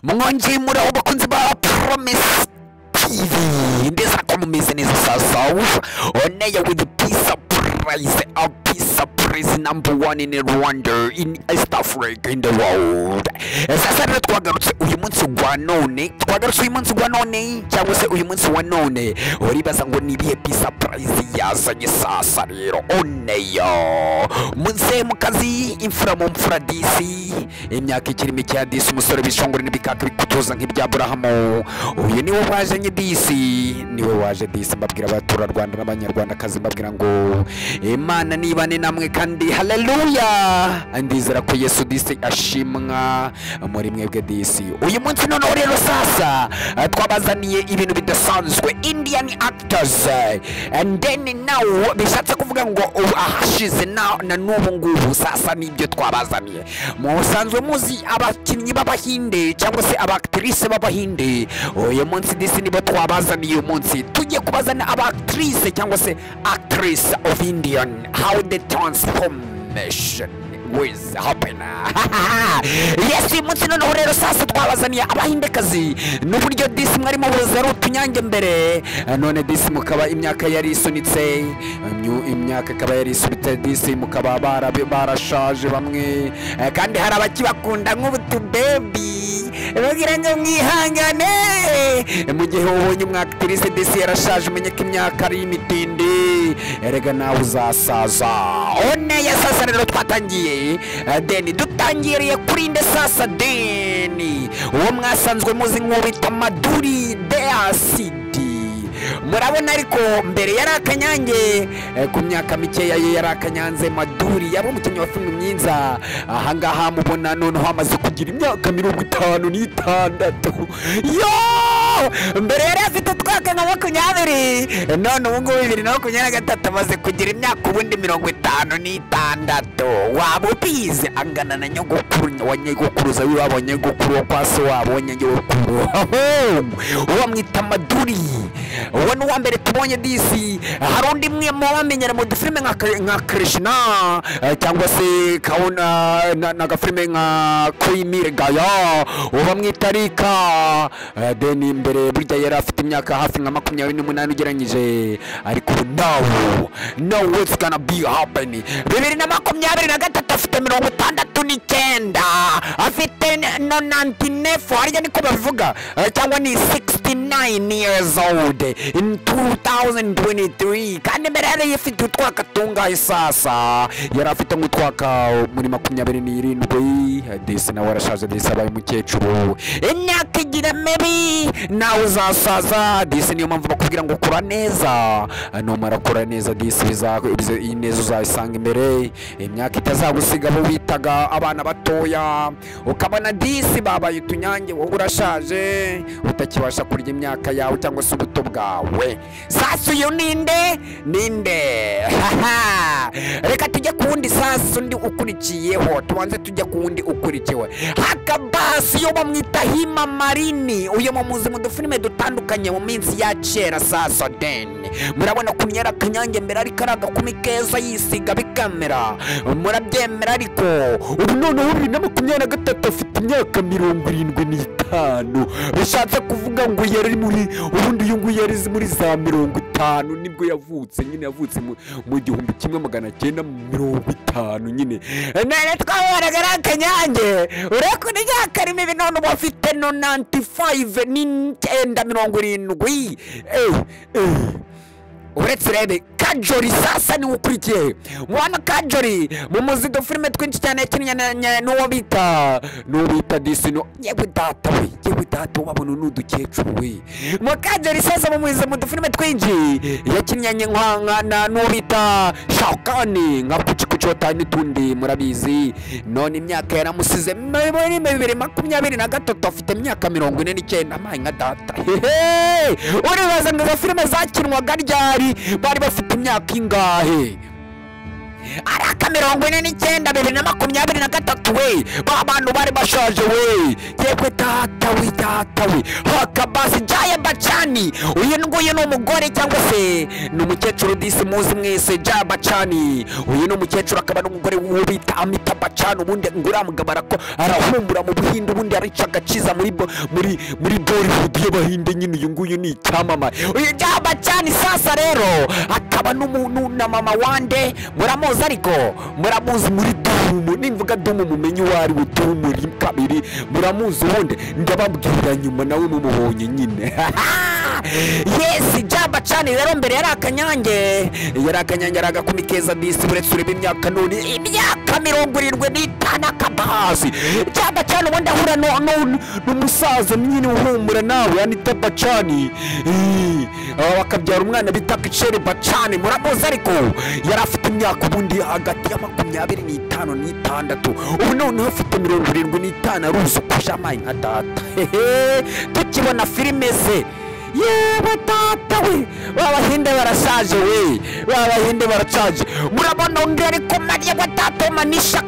mwongeye muraho bakunzi ba Promise TV ndetse ko mumeze neza sasa oneya with the peace prize a peace prize #1 in Rwanda in East Africa in the world. Sasa rero twagarutse uyu munsi wa none cyangwa se uyu munsi wa none uribaza ngo ni bihe peace prize yazanye sasa rero oneya munse mu kazi imfura mu mfura disi imyaka ikiri mike ya disi umusore bishongore n'ibikaka bikutuza nk'ibya Aburahamu uyu niwe wajanye disi mbabwira abatura Rwanda n'abanyarwanda kazi mbabwira ngo Imana nibane namwe kandi haleluya ndizera ko Yesu disi ashimwa muri mwebwe disi uyu munsi none rero sasa twabazaniye ibintu bidasanzwe Indian actors and then now bishatse kuvuga ngo ahashize na n'ubu ngubu sasa nibyo twabazaniye musanzwe muzi abakinnyi b'abahinde cyangwa se abactrice b'abahinde uyu munsi disi nibo twabazaniye uyu munsi tujye kubazana abactrice cyangwa se actress of Indian how the transformation with happen. Yes, uyu munsi noneho rero sasa twabazaniye abahindekazi n'uburyo disi mwarimo buzera utunyange mbere none disi mukaba imyaka yari isunitse imyaka akaba yari isunitse disi mukaba barashaje bamwe kandi hari abakibakunda nk'ubutu baby bagira ngo mwihangane mu gihe ubonye umwactrice disi yarashaje umenye ko imyaka ari imitindi erega nawe uzasaza one ya sasa rero twatangiye deni dutangiriye kuri nde sasa deni uwo mwasanzwe muzi nk'ubita Maduri de Acidi murabona ariko mbere yari akanyange ku myaka mikeya ye yari akanyanze Maduri yari umukinnyi wa filime myiza ahangaha mubona noneho amaze kugira imyaka 56 yo mbere yari afite utwaka nka 20 none ubu ngubu 2023 amaze kugira imyaka ubundi 56 waba ubizi angana na nyogokuru wa nyegokuruza w'iwabo nyegokuru wa kwase wabo nyegokuru uwo mwita Maduri uwo ni uwa mbere tubonye disi hari undi mwe mu bamenyera mu dufilime nka Krishna cyangwa se kauna n'agafilime nka Kwimire Gaya uwo mwita Rika deni mbere burya yari afite imyaka hafi nka 28 ugeranyije ariko no what's gonna be happening 2023 afite 69 afite 99 harya niko bavuga cyangwa ni 69 years old in 2023 kandi mbere yari afite utwaka tungahe sasa yari afite nk'utwaka muri 27 disi nawe warashaje disi abaye umukecuru imyaka igira mebi nawe uzasaza disi niyo mpamvu bakubwira ngo kura neza numara kura neza disi iyi neza uzayisanga imbere imyaka itazagusiga bo bitaga abana batoya ukabona disi babaye utunyange wowe urashaje utakibasha kurya imyaka yawe cyangwa se ubuto bwawe sasa uyu ninde reka tujye ku wundi sasa undi ukurikiyeho tubanze tujya ku wundi ukurikiwe Hakabasi yo bamwita Hima Marini uyu muzi mu dufilime dutandukanye mu minsi ya kera sasa deni murabona kunyera kanyange mbere ari karaga kumi keza yisiga bikamera murabyemera ariko ubu none 2023 afite imyaka 75 bishatse kuvuga ngo yari muri ubundi uyu nguyu yari muri za 50 nibwo yavutse nyine yavutse mu 1950 nyine none twabaragara kanyange ureko n'ya karime binono bafite 95 ni 70 uretse rebe Kajori sasa ni ukurikiye mwana Kajori mu muzido filime twinshi cyane yakinnye n'uwo bita disi no yewe data wabona n'udukecuru we mu Kajori sasa mu muzido mu dufilime twinshi yakinnye n'uwo bita Shawkani nka kuchota n'utundi murabizi none imyaka yaramusize 2023 afite imyaka 49 amaye nka data uribaza ngo filime zakinwaga ryari bari bafite imyaka ingahe araka 49 we babantu bari bashaje we yewe data we Hakabasi Jaya Bachani uyu nguyu ni umugore cyangwa se n'umukecuru disi muzi mwese Jaya Bachani uyu ni umukecuru akaba n'umugore w'ubita Amitabh Bachchan ubundi ngura mugabara ko arahumbura mu Buhinde ubundi aricaga kiza muri Bollywood y'Abahinde nyine uyu nguyu ni icyamamare uyu Jaya Bachchan sasa rero akaba n'umuntu na mama wande muramuzi ariko muramuzi muri Dumu nimvuga Dumu mumenye wari Dumu kabiri muramuzi ubundi ndababwira nyuma nawe mumubonye nyine yes Jaya Bachchan rero mbere yari akanyange aragakumikeza disi buretse ureba imyaka none imyaka 75 akabazi Jaya Bachchan ubundi ahura n'umusaza nyine uhumura nawe Anita Bachchan bakabyara umwana bita Kishore Bachchan muramuzi ariko yari afite imyaka ubundi hagati ya 25 n'itandatu ubu none afite 75 aruzi kujama nka data tukibona filime ze yewe data we Abahinde barashaje we Abahinde baracaje murabona undi ariko Mariya wa data Manisha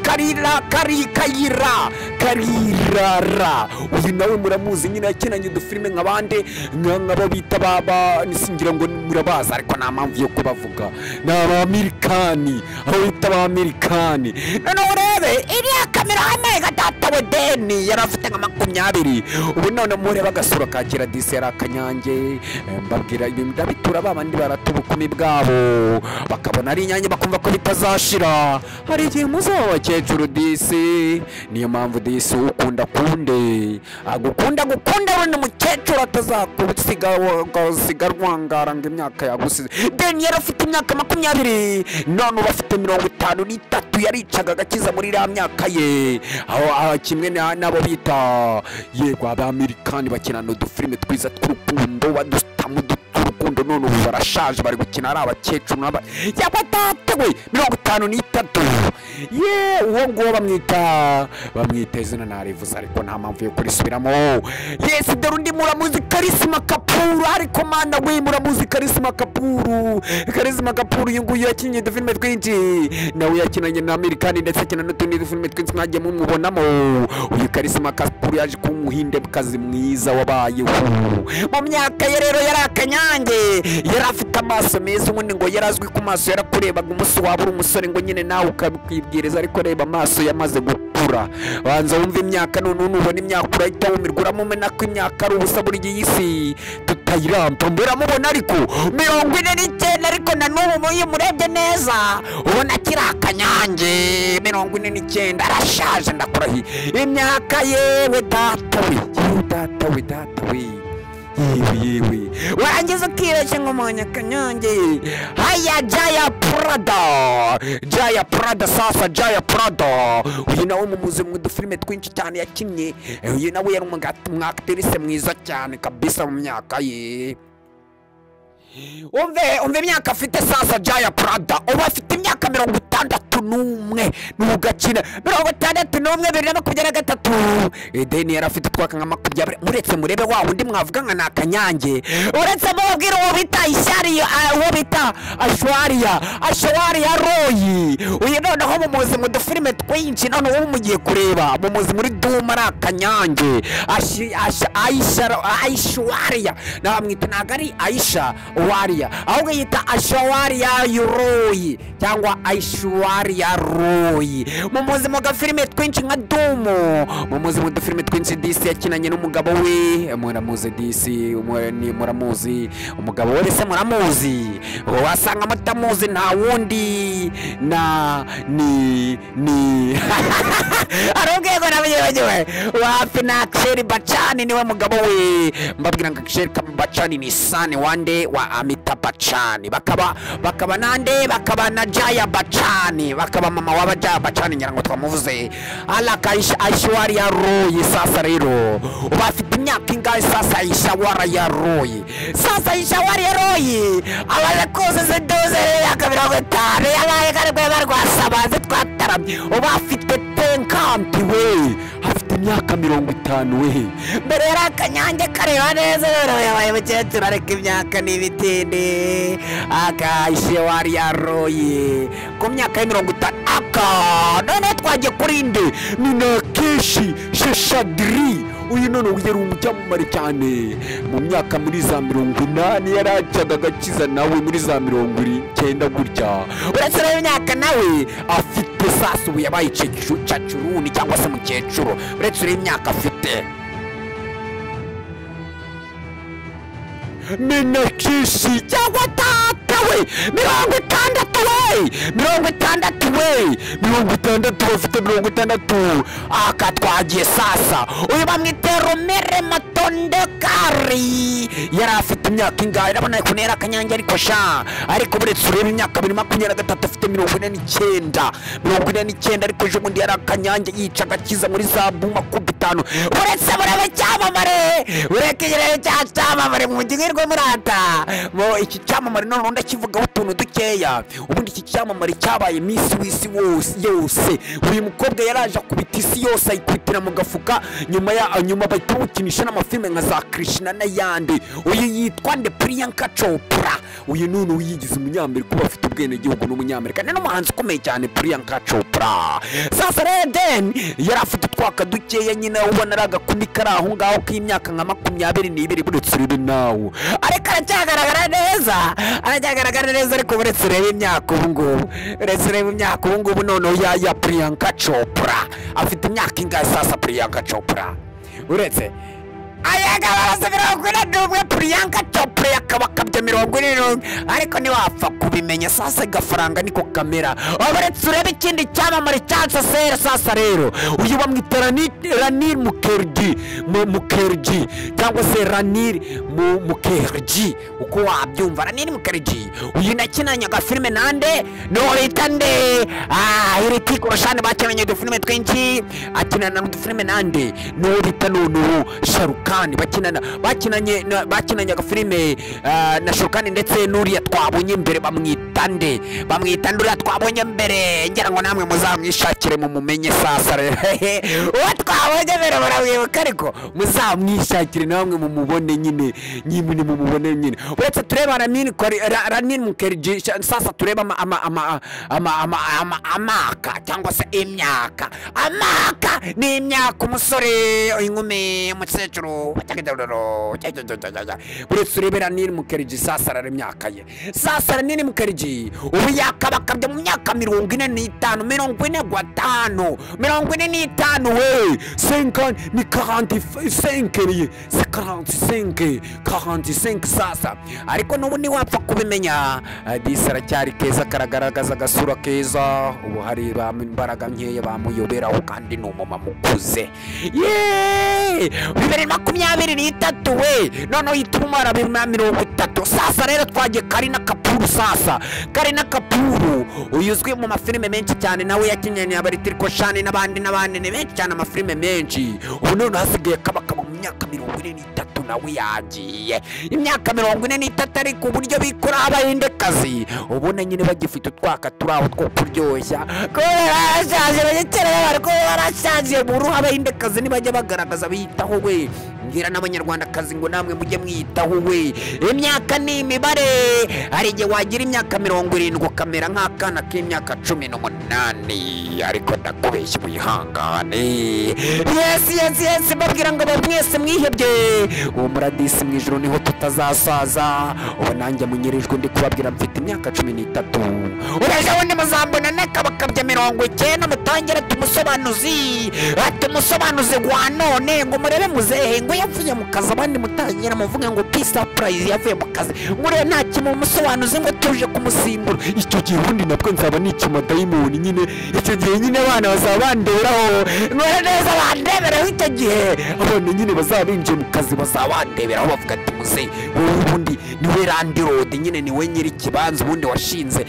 Karirara uyu nawe muramuzi nyine yakinanye udufilime nk'abandi nk'abo bita baba nisingira ngo murabaza ariko nta mpamvu yo kubavuga n'Abamerikani aho bita Abamerikani none urebe iriya kamera hano data we deni yari afite nka 20 ubu none mureba agasura kakira disi yari akanyange mbabwira ibintu ndabitura babandi baratubukumi bwabo bakabona ari inyange bakumva ko bitazashira hari igihe muzaba bakecuru disi niyo mpamvu disi ukunda agukunda urundi mukecuru atazakusiga rwangara ngo imyaka yagusize deni yari afite imyaka 20 none bafite 53 yaricaga agakiza muri iriya myaka ye aho kimwe nabo bita yego Abamerikani bakinana udufilime twiza tw'urukundo badutamu urukundo none ubu barashaje bari gukina ari abakecuru yabatatawe 53 ye uwo ngo bamwita izina narivuze ariko nta mpamvu yo kurisubiramo yes dore undi muramuzi Karisma Kapoor ariko mana we muramuzi Karisma Kapoor uyu nguyu yakinnye udufilime twinshi nawe yakinanye na Amerikani ndetse akina n'utundi dufilime twinshi mwagiye mumubonamo uyu Karisma Kapoor yaje kuba umuhindekazi mwiza wabayeho mu myaka ye rero yari akanyange yari afite amaso meza ubundi ngo yarazwi ku maso yarakurebaga umunsi waba uri umusore ngo nyine nawe ukakwibwiriza ariko reba amaso yamaze gukura banza wumva imyaka none ubona imyaka urahita wumirwa uramumena ko imyaka ari ubusa buri gihe isi tutayiramba muramubona ariko 49 ariko na n'ubu iyo murebye neza ubona kiri akanyange 49 arashaje ndakurahiye imyaka yewe data we yewe warangiza ukireshya ngo mwanya kanyange haya Jaya Prada sasa Jaya Prada uyu nawe mumuzi mu dufilime twinshi cyane yakinnye uyu nawe yari umwaktrice mwiza cyane kabisa mu myaka ye umve imyaka afite sasa Jaya Prada ubu afite imyaka 61 n'ugakina 61 2023 edeni yari afite twaka nka 20 muretse murebe wa undi mwavuga nka nakanyange uretse mubabwira uwo bita Aishwarya Roy uyu noneho mumuzi mu dufilime twinshi none ubu mugiye kureba mumuzi muri Duma ari akanyange Aishwarya namwita nagari Aisha Warrior ahubwo yita Aishwarya Roy cyangwa Aishwarya Roy mumuzi mu gafilime twinshi nka Dumu mumuzi mu dufilime twinshi disi yakinanye n'umugabo we muramuzi disi muramuzi umugabo we se muramuzi wasanga mutamuzi nta wundi ni arongego nabiyewe wapi na Kishore Bachchan niwe mugabo we mbabwira ngo Kishore Bachchan ni sane wande wa Amitabh Bachchan bakaba nande bakaba na Jaya Bachchan bakaba mama wa Jaya Bachchan nyirango twamuvuze Aishwarya Roy sasa rero bafite imyaka ingahe sasa Aishwarya Roy abakoze ze doze yakabira gutare yabaye karibwe barwasabaze twataramye bafite 50 we afite imyaka 50 we mbere yari akanyange kareba neza rero yabaye mukecuru ariko imyaka n'ibitinde Aishwarya Roy ku myaka 50 none twagiye kurinde ni Nakeshi Seshadri uyu none yari umucyamamare cyane mu myaka muri za 80 yaracaga agakiza nawe muri za 90 gutya. Uretse rero imyaka nawe afite sasa ubu yabaye cacuruni cyangwa se mukecuru. Uretse rero imyaka afite Minakishi cyangwa tata we 60 we 60 we 60 afite 60 aka twagiye sasa. Uyu bamwitero mere matondekari yari afite imyaka ingahe urabona ko nera akanyange ariko sha ariko buretse ureba imyaka 2023 afite 49 ariko ejo bundi yari akanyange yica agakiza muri za buma ku 5 uretse murebe cyamamare urekegereye cyamamare mu ngirwa murata mo iki cyamamare none ndakivugaho utuntu dukeya. Ubundi iki cyamamare cyabaye Miss w'isi yose. Uyu mukobwa yaraje kubita isi yose ayikubitira mu gafuka nyuma bahita bakinisha n'amafilme nka za Krishna n'ayandi. Uyu yitwa nde Priyanka Chopra. Uyu none uyigize umunyamerika kuba afite ubwene gihugu n'umunyamerika n'umuhanzi ukomeye cyane Priyanka Chopra. Sasa Reden yarafite twaka dukeya nyine ubona aragakumi karaho ngaho k'imyaka nka 22 buretse rebe nawo ariko aracyagaragara neza ariko buretse rebe imyaka ubu ngubu none ya Priyanka Chopra afite imyaka ingahe sasa Priyanka Chopra uretse ayagabaza 41 Priyanka Chopra yakabakabye 40 ariko ni wapfa kubimenya sasa gafaranga niko kamera. Abaretse urebe ikindi cyamamare cyansa sasa rero uyu bamwitera Ranir Mukherjee cyangwa se Ranir Mukherjee uko wabyumva. Ranir Mukherjee uyu nakinanya agafilme nande noritande Hrithik Roshan bakinanye udufilme twinshi akinana n'udufilme nande norita none Sharukani bakinanye agafilme na Sharukani ndetse n'uriya twabonye mbere bamwitande uriya twabonye mbere ngira ngo namwe muzamwishakire mu mumenye sasa uwo twabonye mbere baramwibuka ariko muzamwishakire namwe mu mubone nyine uretse tureba Ranir Mukherjee sasa tureba amaka cyangwa se imyaka ni imyaka umusore inkumi umukecuru uretse urebe Ranir Mukherjee sasa rari imyaka ye sasa Ranir Mukherjee ubu yakabakabye mu myaka 45 we 5 ni 45 sasa ariko n'ubu ni wapfa kubimenya disara cyari keza karagaragaza agasura keza. Ubu hari imbaraga nkeya bamuyoberaho kandi ni umuma mukuze 2023 we none yitumara 30 sasa rero twagiye Karina Kapoor uyuzwe mu mafilme menshi cyane nawe yakinyanye Hrithik Roshan n'abandi ni benshi cyane amafilme menshi. Ubu none hasigaye kabakaba mu myaka 43 nawe yagiye imyaka 43 ariko uburyo bikora abahindekazi ubona nyine bagifite utwaka turaho two kuryoshya ko barashaje buruha abahindekazi nibajya bagaragaza bitaho we ngira n'abanyarwandakazi ngo namwe mujye mwitaho we. Imyaka ni imibare hari igihe wagira imyaka 70 kamera nk'akana k'imyaka 18 ariko ndakubeshya mwihangane. Yes babwira ngo mwese mwihebye uwo muradisi mwijuru niho tutazasaza. Ubu nanjye munyirijwe ndi kubabwira mfite imyaka 13 uraje wundi muzambona nakabakabye 90 mutangire tumusobanuzi atumusobanuze gwa none ngo murebe muzehe ngo yavuye mu kazi abandi mutangira muvuge ngo peace surprise yavuye mu kazi ngure nta kimwe musobanuze ngo tuje kumusimbura. Icyo gihe ubundi nabwo nzaba nikima diamond nyine icyo gihe nyine abana bazabanderaho ngore neza bandeberaho icyo gihe abone nyine bazabinje mu kazi bazabandeberaho bavuga ati muze ubundi niwe Randy Road nyine niwe nyiri ikibanza ubundi washinze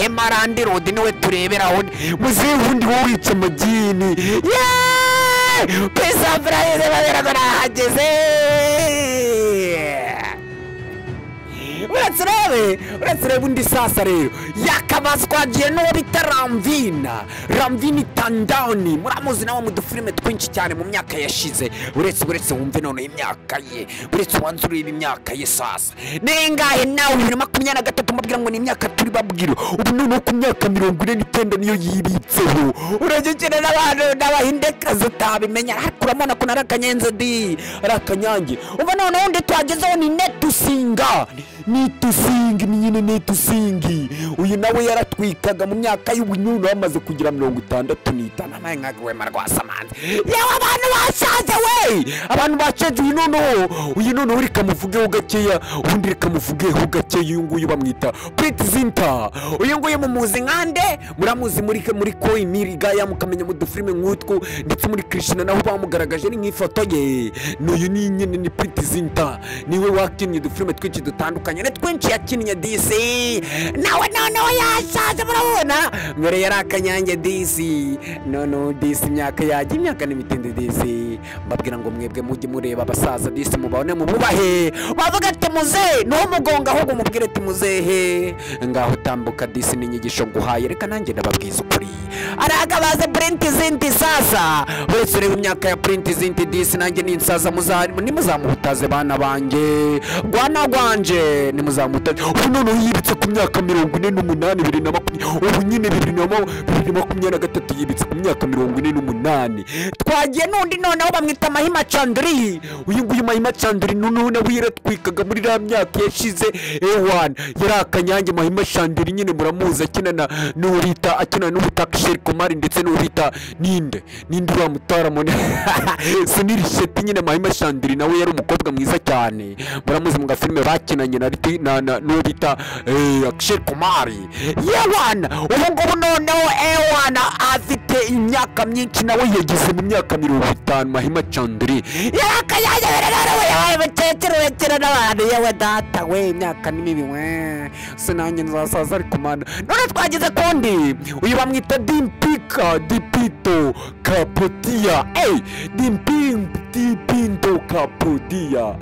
hema Randy Road niwe tureberaho muze ubundi wowe wica magini pesa braize babera hageze uretse rero nawe uretse reba undi sasa rero yakabazwagiye n'uwo bita Ramvini Tandani, muramuzi nawe mu dufilime twinshi cyane mu myaka yashize. uretse wumve none imyaka ye, uretse wanze ureba imyaka ye sasa nengahe nawe 2023 mubwira ngo ni imyaka turi babwira ubu none ku myaka 49 niyo yibitseho. uragekene n'abantu n'abahindekazi utabimenya, ariko uramona ko narakanyenze di arakanyange. umva none undi twagezeho ni Netusinga uyu nawe yaratwikaga mu myaka y'ubunyuno bamaze kugira 65 amaye nkagwe marwasamanze. yewe abantu bashaje we, abantu bashaje uyu none uri kamuvugeho gakeya, ubundi rikamuvugeho gakeya. uyu nguyu bamwita Pretty Zinta, uyu nguyu mumuzi nkande, muramuzi muri Koi Mirigaya, mukamenya mu dufilime nk'utwo, ndetse muri Krishna naho bamugaragaje ni nk'ifoto ye. n'uyu ni nyine ni Pretty Zinta, niwe wakinnye dufilime twinshi dutandukanye, twinshi yakinnye DC. nawe yashaje murabona, mbere yari akanyange DC, none DC imyaka yaje, imyaka n'imitende DC. mbabwira ngo mwebwe mujye mureba abasaza DC mubabone mububahe, bavuga ati muze no mugonga ahubwo mubwire ati muzehe ngaho tambuka DC n'inyigisho nguhaye. reka nanjye ndababwiza ukuri, aragabaze Pretty Zinta sasa. uretse reba imyaka ya Pretty Zinta DC, nanjye ninsaza nimuzamuhutaze bana banjye, rwana rwanje nimuzamutaje. ubu none yibitse ku myaka 48 ubu nyine 2023 yibitse ku myaka 48. twagiye n'undi noneho bamwita Mahima Chandri. uyu nguyu Mahima Chandri none wiratwikaga muri ya myaka yashize A1 yari akanyange. Mahima Chandri nyine muramuzi akina n'ubutakisheri Komari, ndetse n'urita ninde uramutara Sunil Shetty. nyine Mahima Chandri nawe yari umukobwa mwiza cyane, muramuzi mu gafilime bakinanye na n'ubita Akshel Kumari. yewana ubu ngubu noneho A1 afite imyaka myinshi, nawe yageze mu myaka 50. Mahima Chandri yarakayaje yawe bakecuru bakira n'abantu. yewe data we, imyaka ni mibi we, sinanye nzasaza ariko mana. none twageze kundi uyu bamwita Dipito Kapodia. Dipinto Kapodia,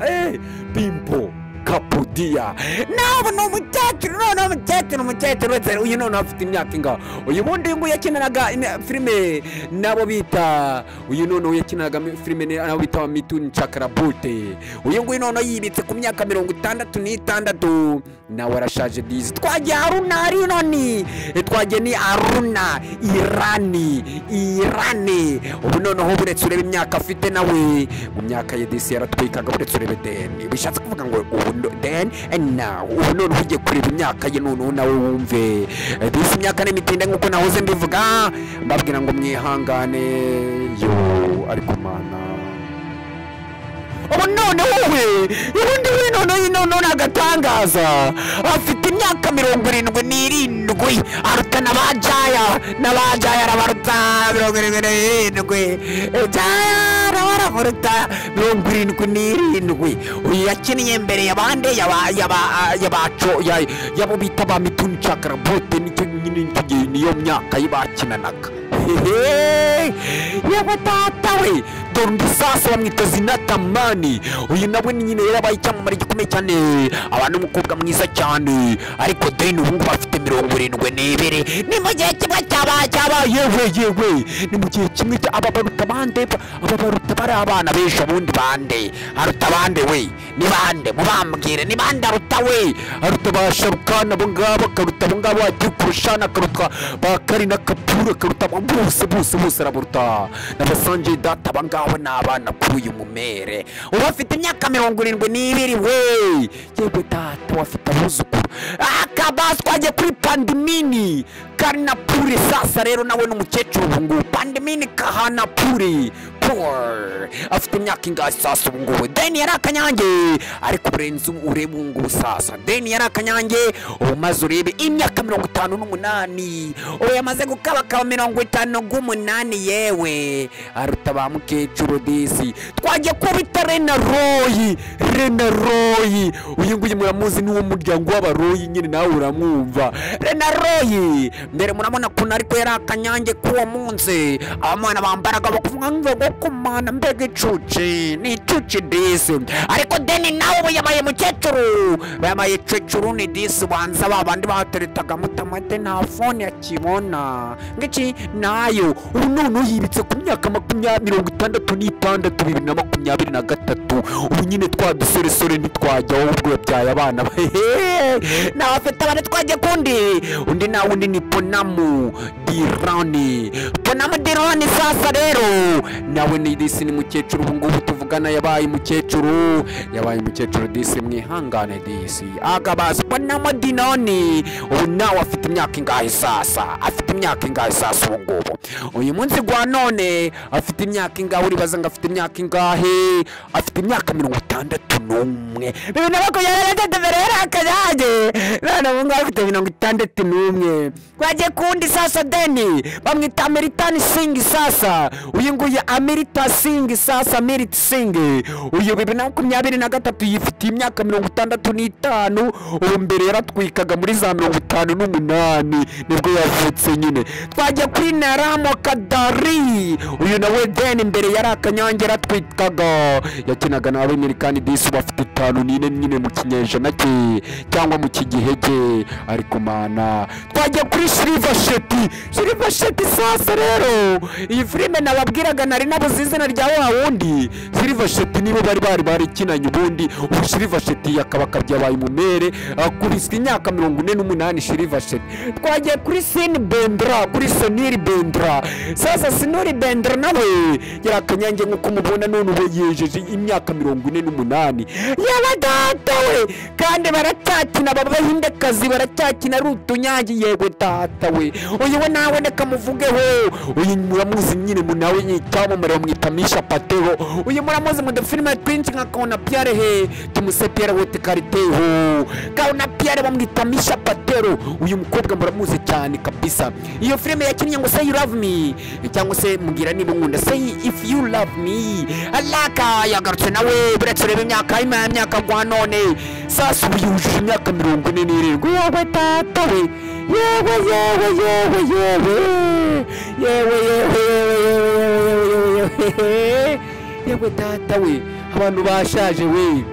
Pimpo Kapodia. nawe ni umukecuru wese. uyu none afite imyaka inga. uyu bundi nguyu yakinanaga filime nabo bita, uyu none yakinanaga filime nabo bita Mitun Chakraborty. uyu nguyu none yibitse ku myaka 66 nawe arashaje dizi. twagiye Haruna noni, twagiye ni Haruna Irani. ubu noneho buretse ureba imyaka afite nawe mu myaka ya DC yaratwikaga. buretse urebe deni, bishatse kuvuga ngo ubu then and now. ubu none ugiye kureba imyaka ye none nawe wumve DC imyaka n'imitinde nk'uko nahoze mbivuga. mbabwira ngo mwihangane yo, ariko mana ubu none wowe ubundi none agatangaza afite imyaka 77, aruta n'abajaya arabaruta 77. jaya arabaruta 77. uyu yakinnye mbere y'abandi yabo bita ba Mitun Chakraborty, niyo myaka yibakinanaga. yewe data we, dore undi sasa bamwita Zinata Mani. uyu nawe ni nyine yarabaye icyamamare gikomeye cyane, abantu umukobwa mwiza cyane, ariko deni ubu ngubu afite 72. ni mu gihe kimwe yewe ni mu gihe kimwe ababaruta bande, ababaruta bari abana benshi. abundi bande aruta bande we, ni bande mubambwire, ni bande aruta we? aruta ba Sharukana abo ngabo, akaruta abo ngabo wagiye kurushana, akaruta ba Karina Kapoor, akaruta bose araburuta n'abasanjye data. aba ngabo ni abana kuri uyu mumere. ubu afite imyaka 72 we, yewe data wafite abuzukuru. akabasi twagiye kuri Pandimini Kahanapuri. sasa rero nawe n'umukecuru ubu ngubu, Pandimini Kahanapuri afite imyaka ingahe sasa ubu ngubu? deni yari akanyange, ariko urenze urebe ubu ngubu sasa. deni yari akanyange, ubu maze urebe imyaka 58. ubu yamaze gukabakaba 58. yewe aruta ba mukecuru DC. twagiye kubita Rena Roy. uyu nguyu muramuzi ni wo muryango w'abaroyi nyine, nawe uramwumva. Rena Roy mbere murabona kuntu ariko yari akanyange k'uwo munsi, abamana bambaraga bakuvuga ngo ariko mana mbega icuci ni icuci disi ariko deni nawe ubu yabaye mukecuru yabaye cecuru ni disi banza babandi bateretaga mutamate nta fone yakibona ngiki nayo ubu none yibitse ku myaka 66 2023 ubu nyine twa dusoresore ntitwajyaho ubwo yabyaye abana nawe afite abana twajya kundi undi nawe undi ni Ponamu Dirani sasa rero nawe ni disi ni mukecuru ubu ngubu tuvugana yabaye mukecuru disi mwihangane disi agabaza Ponamu Dirani ubu nawe afite imyaka ingahe sasa ubu ngubu uyu munsi gwa none afite imyaka ingahe uribaza ngo afite imyaka ingahe afite imyaka 61 bibina bako yarara akayaje nana mungu afite 61 kwaje kundi sasa deni bamwita American Sing sasa uyu nguye America Sing sasa America Sing uyu 2023 yifite imyaka 65 ubu mbere yaratwikaga muri za 58 nibwo yavutse nyine twaje kuri Naramo Kadari uyu nawe deni mbere yari akanyange yaratwikaga yakinaga na American disi bafite 5 nyine mu kinyejana cye cyangwa mu kigihege ariko mana twaje kuri Silver Shetty sasa rero iyi filime nababwiraga nari nabuzizina rya wa wundi Silver Shetty nibo bari kinanye ubundi ubu Silver Shetty yakabakabye abaye umumere akubiswe imyaka 48 Silver Shetty twaje kuri Soniri Bendra sasa Soniri Bendra nawe yarakanyange nkuko mubona none ubu yejeje imyaka 48 yabadatawe kandi baracyakina babahindekazi baracyakina rutunyange yego datawe uyu we nawe nekamuvugeho uyu muramuzi nyine munawe nyicyamamare bamwita Misha Patero uyu muramuzi mu filime twinshi nka Kauna Pierre tumusepera wote kariteho Kauna Pierre bamwita Misha Patero uyu mukobwa muramuzi cyane kabisa iyo filime yakinnye ngo Say You Love Me cyangwa se mugira niba nkunda Say If You Love Me alaka yagarutse nawe buretse reba imyaka gwa none sasa ubuyujuje imyaka 47 yewe tatawe yewe tatawe abantu bashaje we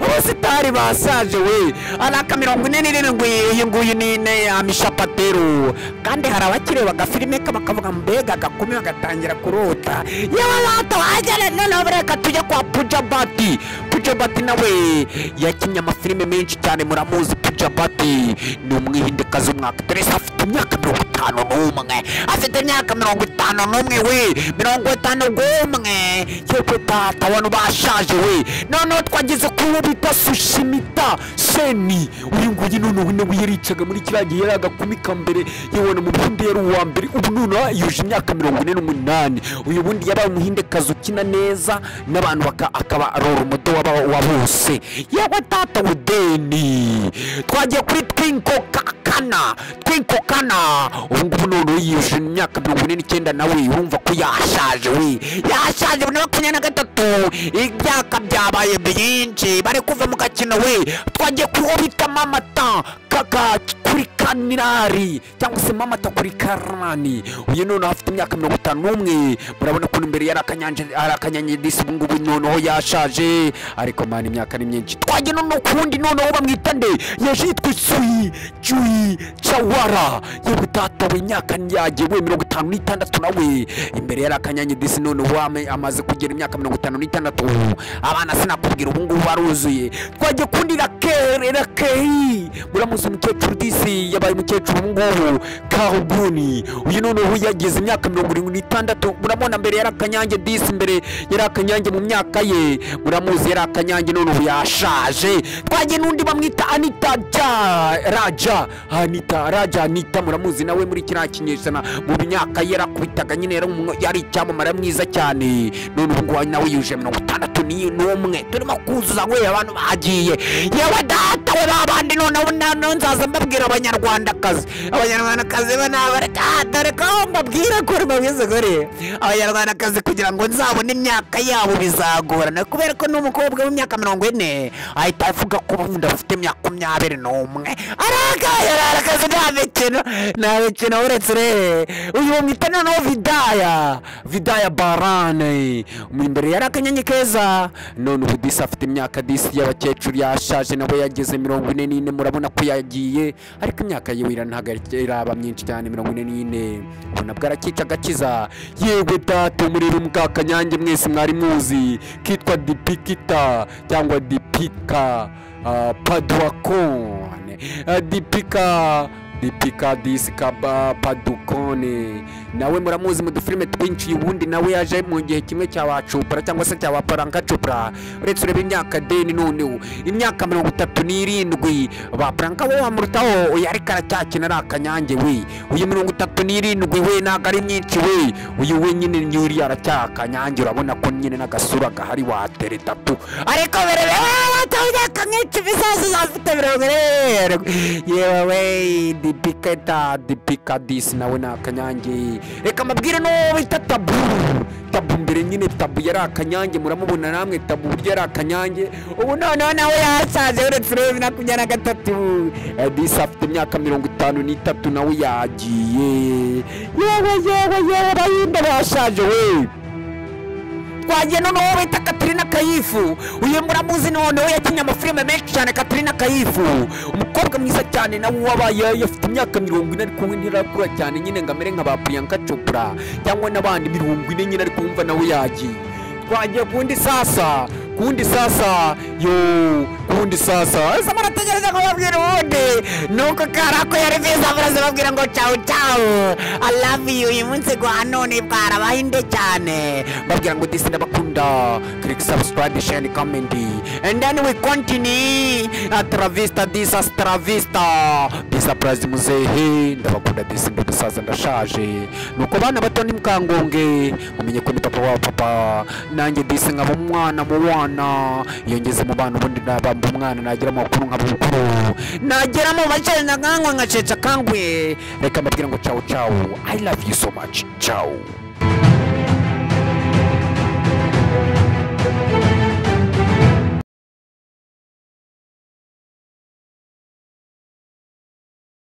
abasitari basaje we alaka 47 iyi nguyu ni Misha Patero kandi hari abakireba gafilime bakavuga mbega gakumi bagatangira kurota yabata wajyana none bareka tujye kwa Pujabati nawe yakinnye amafilime menshi cyane muramuzi Pujabati ni umwihindekazi umwaktress afite imyaka 51 afite imyaka 51 we 51 yewe tata abantu bashaje we none twagize bita Sushimita Seni uyu nguyu none wiyericaga muri kiragiye yaragakumi kambere yibona mu bundi yari uwa mbere ubu none yuje imyaka 48 uyu bundi yabaye umuhindekazi ukina neza n'abantu akaba roro modo wa bose yewe tata udeni twagiye kuri Twinkle Kana ubu ngubu none yuje imyaka 49 nawe urumva ko yashaje we yashaje na 23 ibyaka byabaye byinshi bari kuva mu gakino we twagiye kuhobita Mamata kaka kuri Kanirari cyangwa se Mamata kuri Karani uyu none afite imyaka 51 murabona ko imbere yarakanyanye disi ubu ngubu noneho yashaje ariko mana imyaka ni myinshi twagiye none kundi noneho bamwita nde yashitwe Chui Chawara yewe tata we imyaka yagiye we 56 nawe imbere yarakanyanye disi noneho amaze kugera imyaka 56 abana sinakubwira ubu ngubu baruzuye twagiye kundi Rakei muramuzi umukecuru disi yabaye umukecuru ubu ngubu Kahuguni uyu noneho yageze imyaka 76 muramubona mbere yarakanyange disi imbere yarakanyange mu myaka ye muramuzi yarakanyange noneho yashaje twagiye nundi bamwita Anita Raja muramuzi nawe muri kirakinyeshana mu myaka yarakubitaga nyine yari icyamamare mwiza cyane none ubu ngubu nawe yuje 61 turimo kuzuza we abantu bagiye yewe data we babandi none noneho nzaza mbabwira abanyarwandakazi dore ko mbabwira kuri mabwiza gore abanyarwandakazi kugira ngo nzabone imyaka yabo bizagorana kubera ko n'umukobwa w'imyaka 40 ahita avuga ko ubundi afite imyaka 21 arakazi nta mikino uretse uyu mwita noneho Vidaya Barane imbere yari akanyanyi keza none ubu disi afite imyaka disi y'abakecuru yashaje nabo yageze 44 murabona ko yagiye ariko imyaka yiwe iraba myinshi cyane 44 ubona bwarakica agakiza yewe data muri rumka kanyange mwese mwari muzi kitwa Dipikita cyangwa Dipika Padwakone Dipika Disikaba Padukone nawe muramuzi mu dufilime twinshi ubundi nawe yaje mu gihe kimwe cya wacupra cyangwa se cya waparanka cupra uretse ureba imyaka deni none imyaka 37 baparanka bo bamurutaho yari karacyakina ari akanyange we uyu 37 we naga ari myinshi we uyu we nyine nyuri aracyakanyange urabona ko nyine nagasura gahari wa teretatu ariko berebe batawuja kanyici bisasu zafite birogere yewe Dipika disi nawe na akanyange reka mabwire no bita tabu mbere nyine tabu yari akanyange muramubona namwe tabu buryo yari akanyange ubu none nawe yasaze uretse 2023 disi afite imyaka 53 nawe yagiye yewe bayinde bashaje we twagiye noneho bita Katrina Kayifu uyu muramuzi noneho yakinnye amafilime menshi cyane Katrina Kayifu umukobwa mwiza cyane nawe wabaye afite imyaka 40 ariko ntirakura cyane nyine ngamere nka ba Priyanka Chopra cyangwa n'abandi 40 nyine ariko umva nawe yagiye twagiye kundi sasa esa marategereza ko babwira ubundi nuko karako yari visa baraza babwira ngo ciao I love you uyu munsi gwa none bwarabahinde cyane babwira ngo disi ndabakunda click subscribe share comment and then we continue atravista bisa prazi muzehe ndabakunda disi ndasaza ndashaje nuko bana bato ni mkangonge mumenye ko ni papa wa papa nanjye disi nkaba umwana mu wana yongeze mu bana ubundi nabamba umwana nagira amakuru nk'abukuru nagira mu bacana nkangwe nkaceca kangwe reka mbabwira ngo ciao I love you so much ciao